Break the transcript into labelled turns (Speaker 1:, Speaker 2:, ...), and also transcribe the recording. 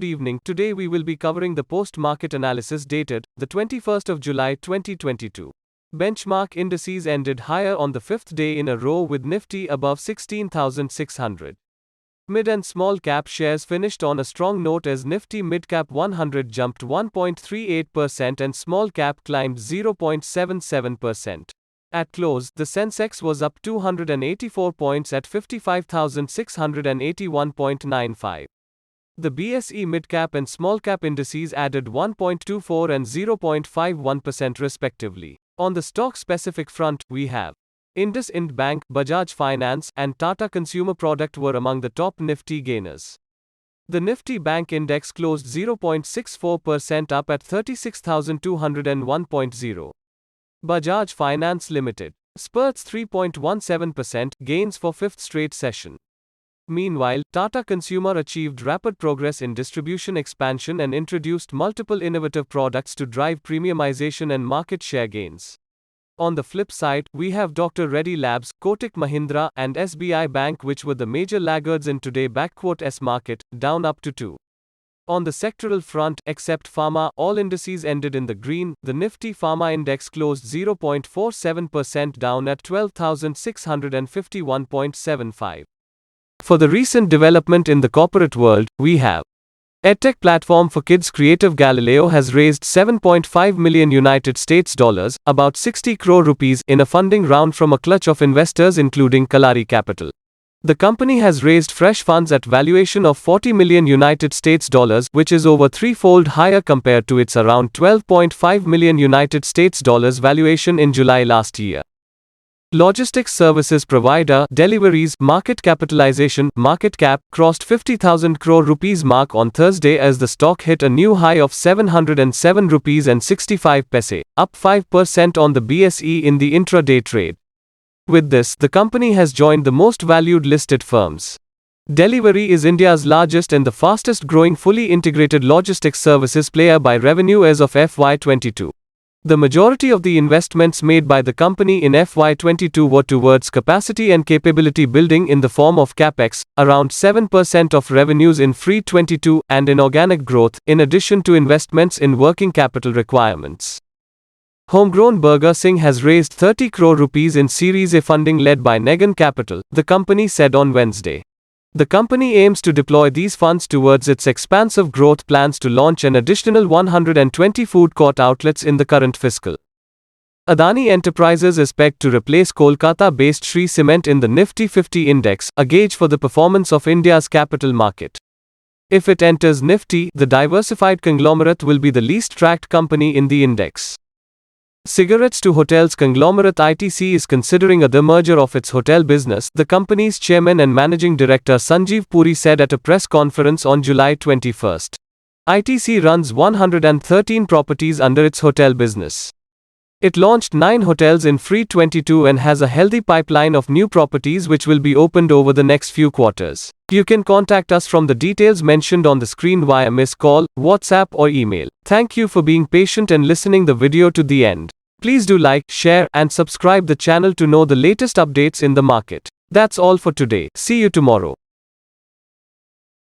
Speaker 1: good evening. Today we will be covering the post-market analysis dated the 21st of July 2022. Benchmark indices ended higher on the fifth day in a row with Nifty above 16,600. Mid and small cap shares finished on a strong note as Nifty Midcap 100 jumped 1.38% and small cap climbed 0.77%. At close, the Sensex was up 284 points at 55,681.95. The BSE midcap and small cap indices added 1.24 and 0.51% respectively. On the stock-specific front, we have IndusInd Bank, Bajaj Finance, and Tata Consumer Product were among the top Nifty gainers. The Nifty Bank Index closed 0.64% up at 36,201.0. Bajaj Finance Limited spurts 3.17% gains for fifth straight session. Meanwhile, Tata Consumer achieved rapid progress in distribution expansion and introduced multiple innovative products to drive premiumization and market share gains. On the flip side, we have Dr. Reddy Labs, Kotak Mahindra, and SBI Bank, which were the major laggards in today's S market, down up to 2. On the sectoral front, except pharma, all indices ended in the green. The Nifty Pharma Index closed 0.47% down at 12,651.75. For the recent development in the corporate world, we have EdTech platform for kids creative Galileo has raised $7.5 million United States dollars, about 60 crore rupees, in a funding round from a clutch of investors including Kalari Capital. The company has raised fresh funds at valuation of $40 million United States dollars, which is over threefold higher compared to its around $12.5 million United States dollars valuation in July last year. Logistics services provider Delhivery's market capitalization market cap crossed 50,000 crore rupees mark on Thursday as the stock hit a new high of 707 rupees and 65 paise, up 5% on the BSE in the intraday trade. With this, the company has joined the most valued listed firms. Delhivery is India's largest and the fastest growing fully integrated logistics services player by revenue as of FY22. The majority of the investments made by the company in FY22 were towards capacity and capability building in the form of capex, around 7% of revenues in FY22, and in organic growth, in addition to investments in working capital requirements. Homegrown burger Singh has raised 30 crore rupees in Series A funding led by Negan Capital, the company said on Wednesday. The company aims to deploy these funds towards its expansive growth plans to launch an additional 120 food court outlets in the current fiscal. Adani Enterprises is pegged to replace Kolkata-based Shree Cement in the Nifty 50 index, a gauge for the performance of India's capital market. If it enters Nifty, the diversified conglomerate will be the least tracked company in the index. Cigarettes to hotels conglomerate ITC is considering a demerger of its hotel business, the company's chairman and managing director Sanjeev Puri said at a press conference on July 21. ITC runs 113 properties under its hotel business. It launched 9 hotels in FY22 and has a healthy pipeline of new properties which will be opened over the next few quarters. You can contact us from the details mentioned on the screen via missed call, WhatsApp or email. Thank you for being patient and listening the video to the end. Please do like, share, and subscribe the channel to know the latest updates in the market. That's all for today. See you tomorrow.